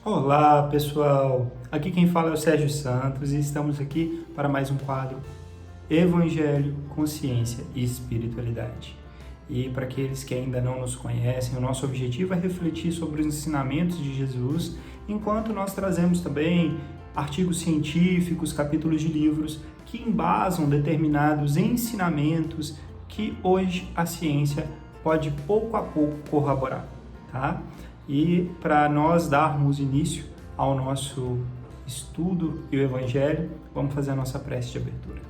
Olá, pessoal! Aqui quem fala é o Sérgio Santos e estamos aqui para mais um quadro Evangelho, Consciência e Espiritualidade. E para aqueles que ainda não nos conhecem, o nosso objetivo é refletir sobre os ensinamentos de Jesus, enquanto nós trazemos também artigos científicos, capítulos de livros que embasam determinados ensinamentos que hoje a ciência pode pouco a pouco corroborar, tá? E para nós darmos início ao nosso estudo e o Evangelho, vamos fazer a nossa prece de abertura.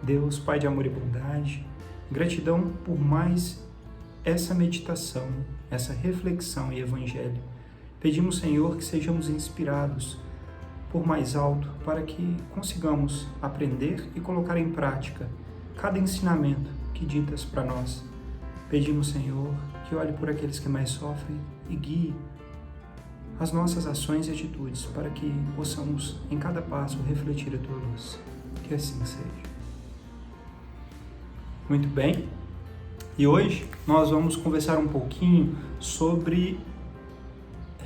Deus, Pai de amor e bondade, gratidão por mais essa meditação, essa reflexão e Evangelho. Pedimos, Senhor, que sejamos inspirados por mais alto para que consigamos aprender e colocar em prática cada ensinamento que ditas para nós. Pedimos, Senhor, que olhe por aqueles que mais sofrem e guie as nossas ações e atitudes para que possamos, em cada passo, refletir a Tua luz. Que assim seja. Muito bem. E hoje nós vamos conversar um pouquinho sobre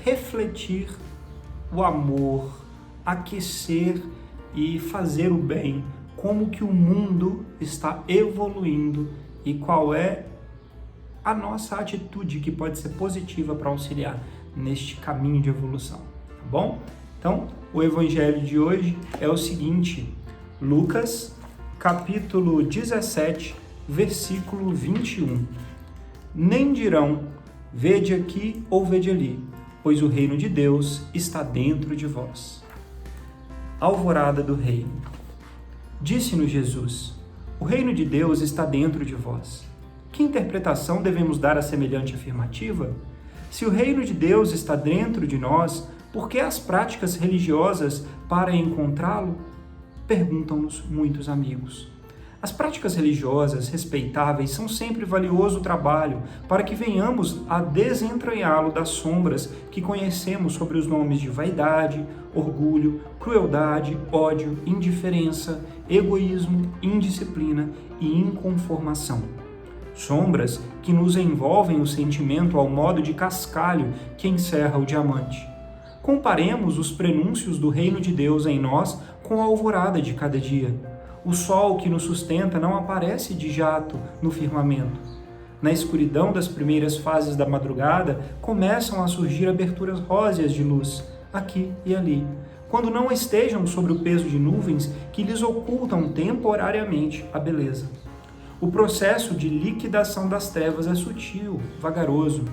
refletir o amor, aquecer e fazer o bem, como que o mundo está evoluindo e qual é a nossa atitude que pode ser positiva para auxiliar neste caminho de evolução, tá bom? Então, o evangelho de hoje é o seguinte, Lucas, capítulo 17, versículo 21. Nem dirão, vede aqui ou vede ali, pois o reino de Deus está dentro de vós. Alvorada do reino. Disse-nos Jesus, o reino de Deus está dentro de vós. Que interpretação devemos dar a semelhante afirmativa? Se o reino de Deus está dentro de nós, por que as práticas religiosas para encontrá-lo? Perguntam-nos muitos amigos. As práticas religiosas respeitáveis são sempre valioso trabalho para que venhamos a desentranhá-lo das sombras que conhecemos sobre os nomes de vaidade, orgulho, crueldade, ódio, indiferença, egoísmo, indisciplina e inconformação. Sombras que nos envolvem o sentimento ao modo de cascalho que encerra o diamante. Comparemos os prenúncios do reino de Deus em nós com a alvorada de cada dia. O sol que nos sustenta não aparece de jato no firmamento. Na escuridão das primeiras fases da madrugada, começam a surgir aberturas róseas de luz, aqui e ali, quando não estejam sobre o peso de nuvens que lhes ocultam temporariamente a beleza. O processo de liquidação das trevas é sutil, vagaroso.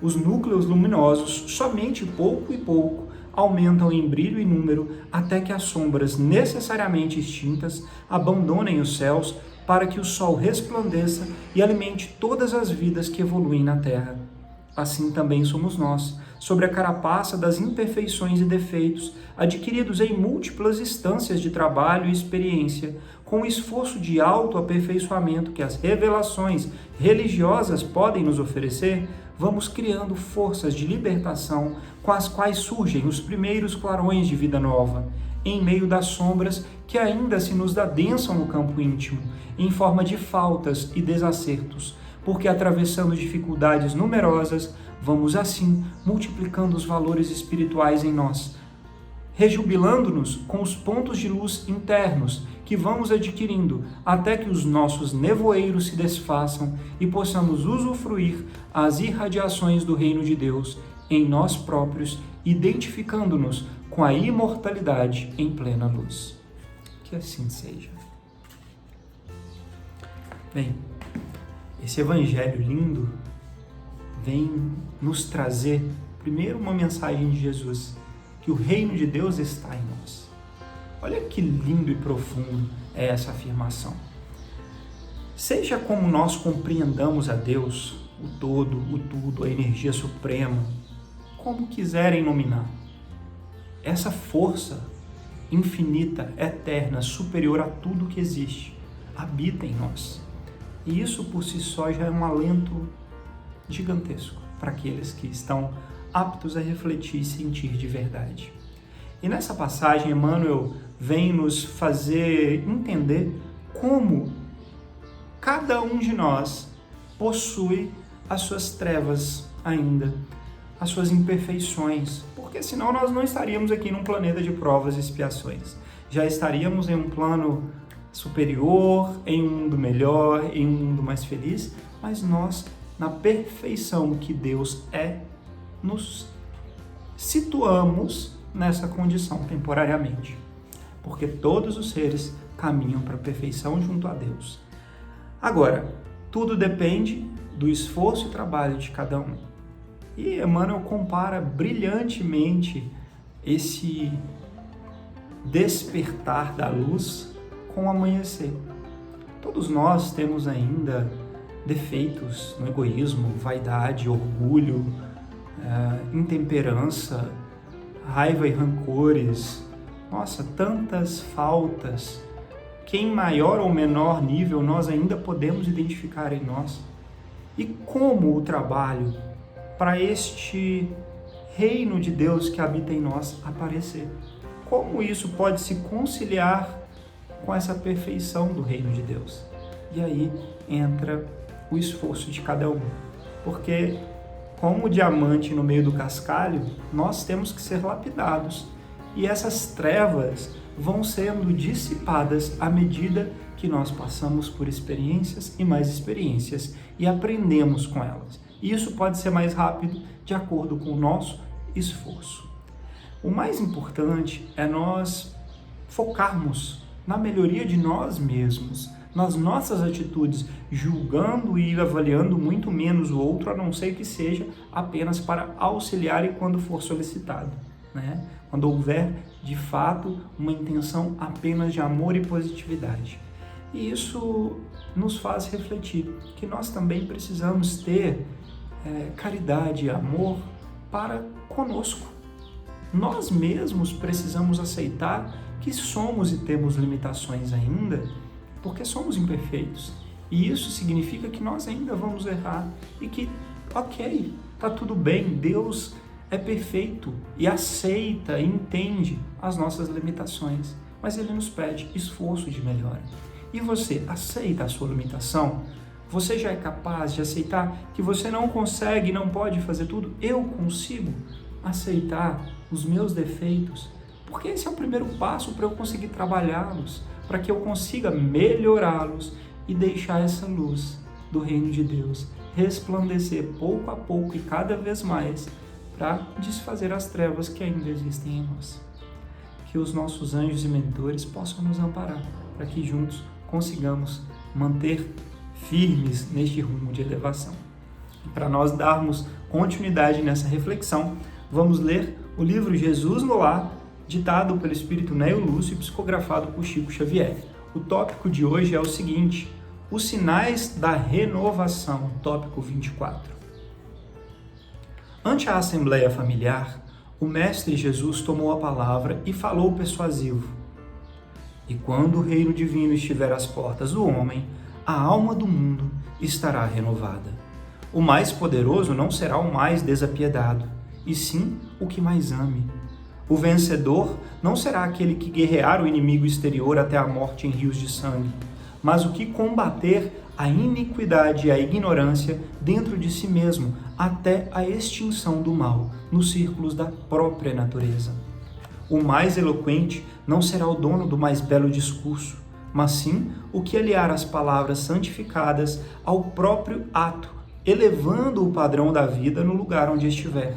Os núcleos luminosos, somente pouco e pouco, aumentam em brilho e número até que as sombras necessariamente extintas abandonem os céus para que o sol resplandeça e alimente todas as vidas que evoluem na terra. Assim também somos nós, sobre a carapaça das imperfeições e defeitos, adquiridos em múltiplas instâncias de trabalho e experiência, com o esforço de autoaperfeiçoamento que as revelações religiosas podem nos oferecer, vamos criando forças de libertação com as quais surgem os primeiros clarões de vida nova, em meio das sombras que ainda se nos adensam no campo íntimo, em forma de faltas e desacertos, porque atravessando dificuldades numerosas, vamos assim multiplicando os valores espirituais em nós, rejubilando-nos com os pontos de luz internos que vamos adquirindo até que os nossos nevoeiros se desfaçam e possamos usufruir as irradiações do reino de Deus em nós próprios, identificando-nos com a imortalidade em plena luz. Que assim seja. Bem, esse evangelho lindo vem nos trazer, primeiro, uma mensagem de Jesus, que o reino de Deus está em nós. Olha que lindo e profundo é essa afirmação. Seja como nós compreendamos a Deus, o todo, o tudo, a energia suprema, como quiserem nominar, essa força infinita, eterna, superior a tudo que existe, habita em nós. E isso por si só já é um alento gigantesco para aqueles que estão aptos a refletir e sentir de verdade. E nessa passagem, Emmanuel vem nos fazer entender como cada um de nós possui as suas trevas ainda as suas imperfeições, porque senão nós não estaríamos aqui num planeta de provas e expiações. Já estaríamos em um plano superior, em um mundo melhor, em um mundo mais feliz, mas nós, na perfeição que Deus é, nos situamos nessa condição temporariamente, porque todos os seres caminham para a perfeição junto a Deus. Agora, tudo depende do esforço e trabalho de cada um. E Emmanuel compara brilhantemente esse despertar da luz com o amanhecer. Todos nós temos ainda defeitos no egoísmo, vaidade, orgulho, intemperança, raiva e rancores. Nossa, tantas faltas que em maior ou menor nível nós ainda podemos identificar em nós. E como o trabalho para este reino de Deus que habita em nós aparecer? Como isso pode se conciliar com essa perfeição do reino de Deus? E aí entra o esforço de cada um. Porque, como o diamante no meio do cascalho, nós temos que ser lapidados. E essas trevas vão sendo dissipadas à medida que nós passamos por experiências e mais experiências e aprendemos com elas. E isso pode ser mais rápido de acordo com o nosso esforço. O mais importante é nós focarmos na melhoria de nós mesmos, nas nossas atitudes, julgando e avaliando muito menos o outro, a não ser que seja apenas para auxiliar e quando for solicitado, né? Quando houver, de fato, uma intenção apenas de amor e positividade. E isso nos faz refletir que nós também precisamos ter caridade e amor para conosco. Nós mesmos precisamos aceitar que somos e temos limitações ainda, porque somos imperfeitos. E isso significa que nós ainda vamos errar e que, ok, tá tudo bem, Deus é perfeito e aceita e entende as nossas limitações, mas Ele nos pede esforço de melhora. E você aceita a sua limitação? Você já é capaz de aceitar que você não consegue, não pode fazer tudo? Eu consigo aceitar os meus defeitos, porque esse é o primeiro passo para eu conseguir trabalhá-los, para que eu consiga melhorá-los e deixar essa luz do reino de Deus resplandecer pouco a pouco e cada vez mais para desfazer as trevas que ainda existem em nós. Que os nossos anjos e mentores possam nos amparar, para que juntos consigamos manter firmes neste rumo de elevação. Para nós darmos continuidade nessa reflexão, vamos ler o livro Jesus no Lar, ditado pelo Espírito Nélio Lúcio e psicografado por Chico Xavier. O tópico de hoje é o seguinte: os sinais da renovação, tópico 24. Ante a assembleia familiar, o Mestre Jesus tomou a palavra e falou persuasivo. E quando o reino divino estiver às portas do homem, a alma do mundo estará renovada. O mais poderoso não será o mais desapiedado, e sim o que mais ame. O vencedor não será aquele que guerrear o inimigo exterior até a morte em rios de sangue, mas o que combater a iniquidade e a ignorância dentro de si mesmo até a extinção do mal nos círculos da própria natureza. O mais eloquente não será o dono do mais belo discurso, mas sim o que aliar as palavras santificadas ao próprio ato, elevando o padrão da vida no lugar onde estiver.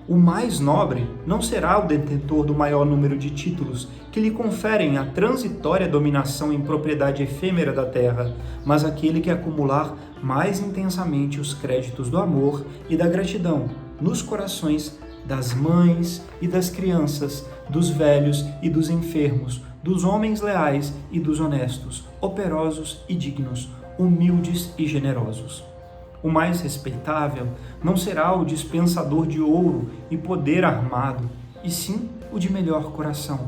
O mais nobre não será o detentor do maior número de títulos que lhe conferem a transitória dominação em propriedade efêmera da terra, mas aquele que acumular mais intensamente os créditos do amor e da gratidão nos corações das mães e das crianças, dos velhos e dos enfermos, dos homens leais e dos honestos, operosos e dignos, humildes e generosos. O mais respeitável não será o dispensador de ouro e poder armado, e sim o de melhor coração.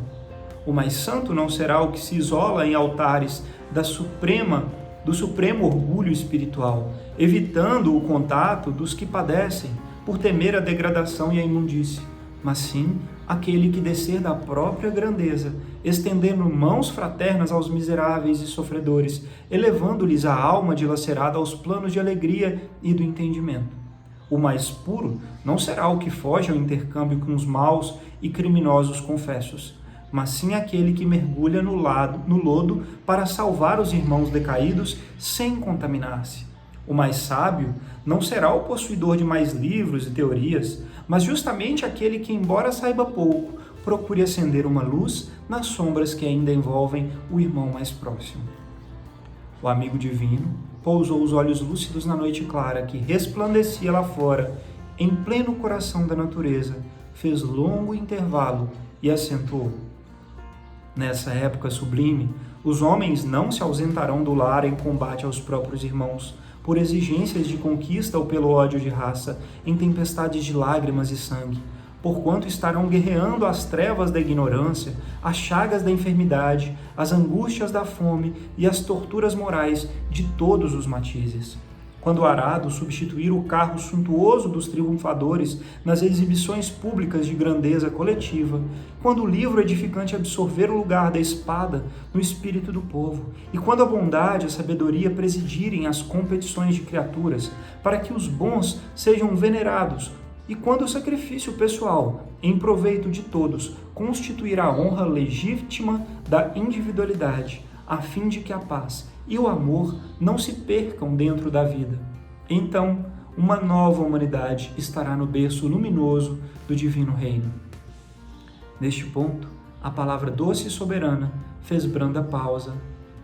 O mais santo não será o que se isola em altares do supremo orgulho espiritual, evitando o contato dos que padecem por temer a degradação e a imundície, mas sim aquele que descer da própria grandeza, estendendo mãos fraternas aos miseráveis e sofredores, elevando-lhes a alma dilacerada aos planos de alegria e do entendimento. O mais puro não será o que foge ao intercâmbio com os maus e criminosos confessos, mas sim aquele que mergulha no lodo para salvar os irmãos decaídos sem contaminar-se. O mais sábio não será o possuidor de mais livros e teorias, mas justamente aquele que, embora saiba pouco, procure acender uma luz nas sombras que ainda envolvem o irmão mais próximo. O amigo divino pousou os olhos lúcidos na noite clara que resplandecia lá fora, em pleno coração da natureza, fez longo intervalo e acentuou: nessa época sublime, os homens não se ausentarão do lar em combate aos próprios irmãos, por exigências de conquista ou pelo ódio de raça, em tempestades de lágrimas e sangue, porquanto estarão guerreando as trevas da ignorância, as chagas da enfermidade, as angústias da fome e as torturas morais de todos os matizes. Quando o arado substituir o carro suntuoso dos triunfadores nas exibições públicas de grandeza coletiva, quando o livro edificante absorver o lugar da espada no espírito do povo, e quando a bondade e a sabedoria presidirem as competições de criaturas, para que os bons sejam venerados, e quando o sacrifício pessoal, em proveito de todos, constituirá a honra legítima da individualidade, a fim de que a paz e o amor não se percam dentro da vida. Então, uma nova humanidade estará no berço luminoso do divino reino. Neste ponto, a palavra doce e soberana fez branda pausa,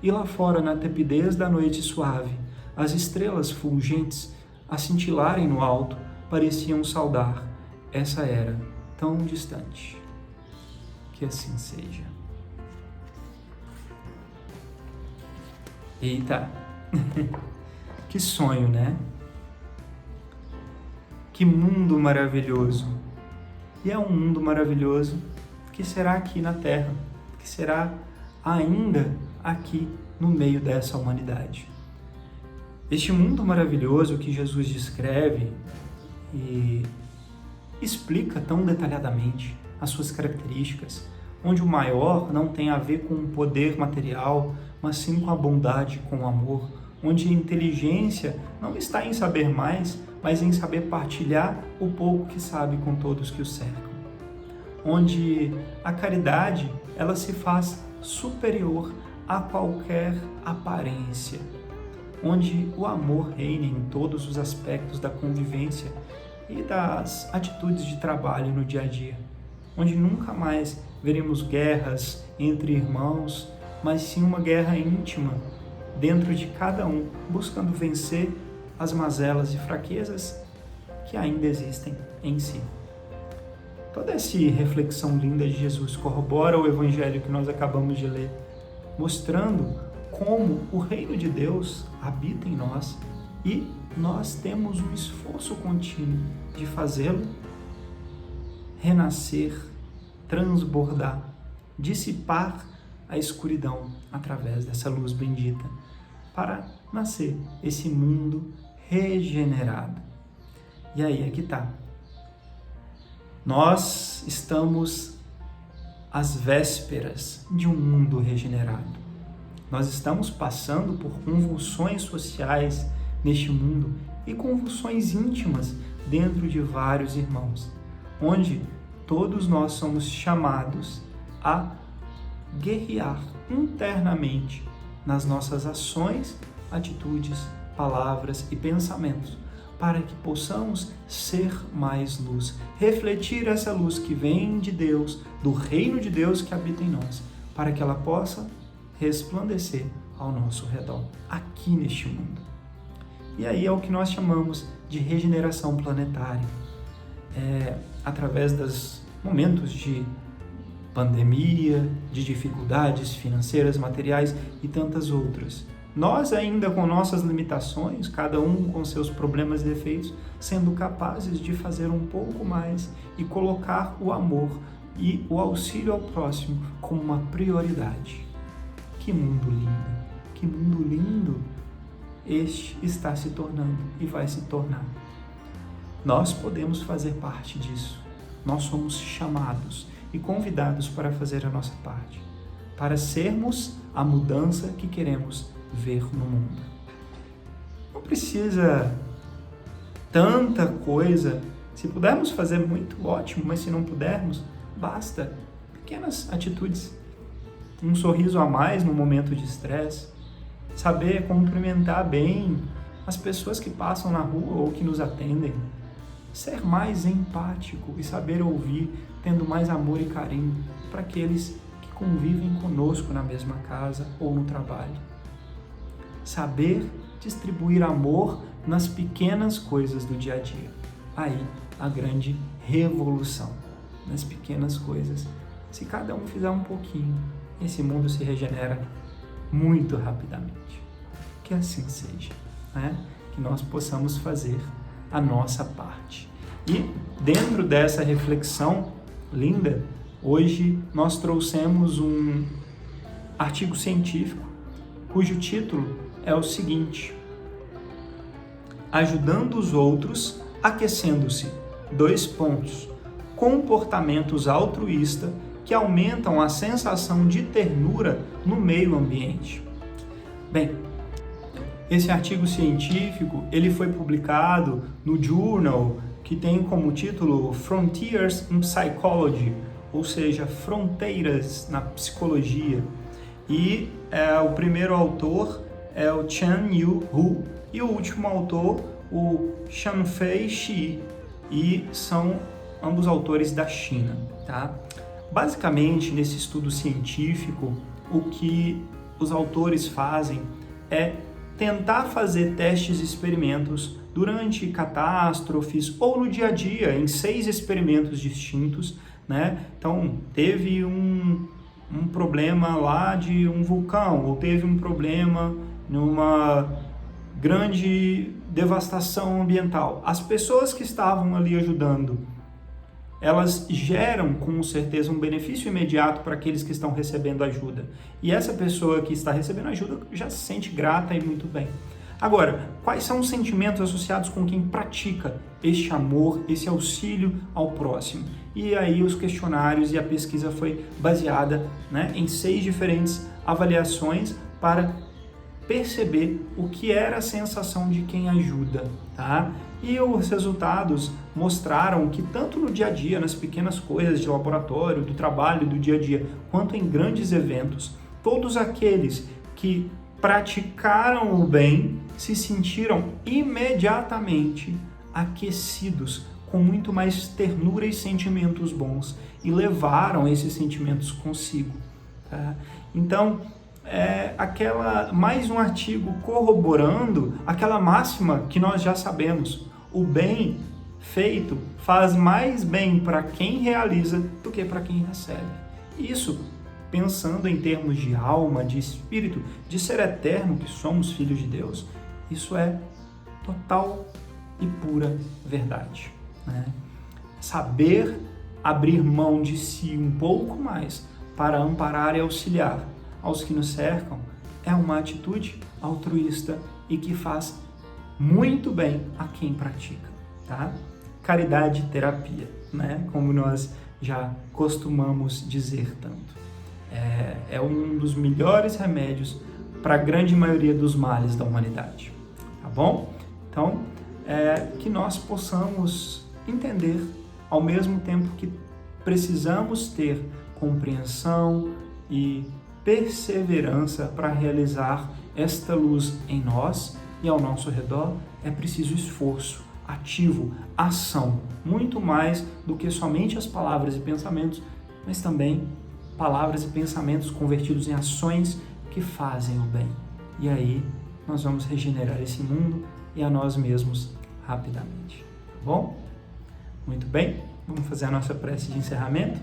e lá fora, na tepidez da noite suave, as estrelas fulgentes a cintilarem no alto pareciam saudar essa era tão distante. Que assim seja. Eita! Que sonho, né? Que mundo maravilhoso! E é um mundo maravilhoso que será aqui na Terra, que será ainda aqui no meio dessa humanidade. Este mundo maravilhoso que Jesus descreve e explica tão detalhadamente as suas características, onde o maior não tem a ver com o poder material, mas sim com a bondade, com o amor, onde a inteligência não está em saber mais, mas em saber partilhar o pouco que sabe com todos que o cercam. Onde a caridade, ela se faz superior a qualquer aparência. Onde o amor reina em todos os aspectos da convivência e das atitudes de trabalho no dia a dia. Onde nunca mais veremos guerras entre irmãos, mas sim uma guerra íntima dentro de cada um, buscando vencer as mazelas e fraquezas que ainda existem em si. Toda essa reflexão linda de Jesus corrobora o evangelho que nós acabamos de ler, mostrando como o reino de Deus habita em nós e nós temos um esforço contínuo de fazê-lo renascer, transbordar, dissipar a escuridão através dessa luz bendita, para nascer esse mundo regenerado. E aí é que está. Nós estamos às vésperas de um mundo regenerado. Nós estamos passando por convulsões sociais neste mundo e convulsões íntimas dentro de vários irmãos, onde todos nós somos chamados a guerrear internamente nas nossas ações, atitudes, palavras e pensamentos, para que possamos ser mais luz, refletir essa luz que vem de Deus, do reino de Deus que habita em nós, para que ela possa resplandecer ao nosso redor, aqui neste mundo. E aí é o que nós chamamos de regeneração planetária. Através dos momentos de pandemia, de dificuldades financeiras, materiais e tantas outras. Nós ainda com nossas limitações, cada um com seus problemas e defeitos, sendo capazes de fazer um pouco mais e colocar o amor e o auxílio ao próximo como uma prioridade. Que mundo lindo! Que mundo lindo este está se tornando e vai se tornar. Nós podemos fazer parte disso. Nós somos chamados e convidados para fazer a nossa parte, para sermos a mudança que queremos ver no mundo. Não precisa tanta coisa. Se pudermos fazer muito, ótimo, mas se não pudermos, basta pequenas atitudes. Um sorriso a mais no momento de estresse, saber cumprimentar bem as pessoas que passam na rua ou que nos atendem, ser mais empático e saber ouvir, tendo mais amor e carinho para aqueles que convivem conosco na mesma casa ou no trabalho. Saber distribuir amor nas pequenas coisas do dia a dia. Aí, a grande revolução, nas pequenas coisas. Se cada um fizer um pouquinho, esse mundo se regenera muito rapidamente. Que assim seja, né? Que nós possamos fazer a nossa parte. E dentro dessa reflexão linda, hoje nós trouxemos um artigo científico cujo título é o seguinte: Ajudando os outros, aquecendo-se. 2 pontos. Comportamentos altruístas que aumentam a sensação de ternura no meio ambiente. Bem, esse artigo científico ele foi publicado no Journal, que tem como título Frontiers in Psychology, ou seja, Fronteiras na Psicologia. E o primeiro autor é o Chan Yu Hu e o último autor, o Shanfei Shi, e são ambos autores da China, tá? Basicamente, nesse estudo científico, o que os autores fazem é tentar fazer testes e experimentos durante catástrofes ou no dia a dia, em 6 experimentos distintos, né? Então, teve um problema lá de um vulcão, ou teve um problema numa grande devastação ambiental. As pessoas que estavam ali ajudando, elas geram com certeza um benefício imediato para aqueles que estão recebendo ajuda. E essa pessoa que está recebendo ajuda já se sente grata e muito bem. Agora, quais são os sentimentos associados com quem pratica este amor, esse auxílio ao próximo? E aí os questionários e a pesquisa foi baseada, né, em 6 diferentes avaliações para perceber o que era a sensação de quem ajuda, tá? E os resultados mostraram que tanto no dia a dia, nas pequenas coisas de laboratório, do trabalho, do dia a dia, quanto em grandes eventos, todos aqueles que praticaram o bem se sentiram imediatamente aquecidos com muito mais ternura e sentimentos bons e levaram esses sentimentos consigo, tá? Então, mais um artigo corroborando aquela máxima que nós já sabemos: o bem feito faz mais bem para quem realiza do que para quem recebe. Isso pensando em termos de alma, de espírito, de ser eterno, que somos filhos de Deus, isso é total e pura verdade, né? Saber abrir mão de si um pouco mais para amparar e auxiliar aos que nos cercam é uma atitude altruísta e que faz muito bem a quem pratica, tá? Caridade e terapia, né? Como nós já costumamos dizer tanto. É um dos melhores remédios para a grande maioria dos males da humanidade, tá bom? Então, que nós possamos entender, ao mesmo tempo que precisamos ter compreensão e perseverança para realizar esta luz em nós e ao nosso redor, é preciso esforço ativo, ação, muito mais do que somente as palavras e pensamentos, mas também palavras e pensamentos convertidos em ações que fazem o bem. E aí nós vamos regenerar esse mundo e a nós mesmos rapidamente, tá bom? Muito bem, vamos fazer a nossa prece de encerramento.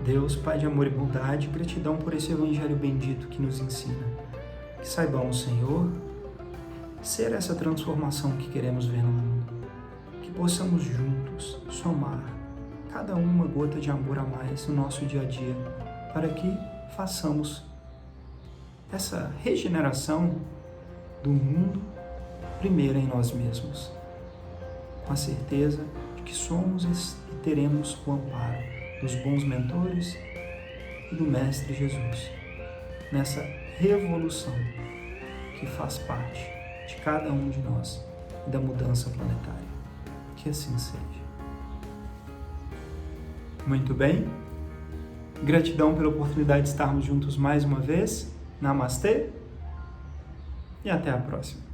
Deus, Pai de amor e bondade, gratidão por esse Evangelho bendito que nos ensina. Que saibamos, Senhor, ser essa transformação que queremos ver no mundo. Que possamos juntos somar cada uma gota de amor a mais no nosso dia a dia, para que façamos essa regeneração do mundo primeiro em nós mesmos, com a certeza de que somos e teremos o amparo dos bons mentores e do Mestre Jesus, nessa revolução que faz parte de cada um de nós e da mudança planetária. Que assim seja. Muito bem. Gratidão pela oportunidade de estarmos juntos mais uma vez. Namastê e até a próxima.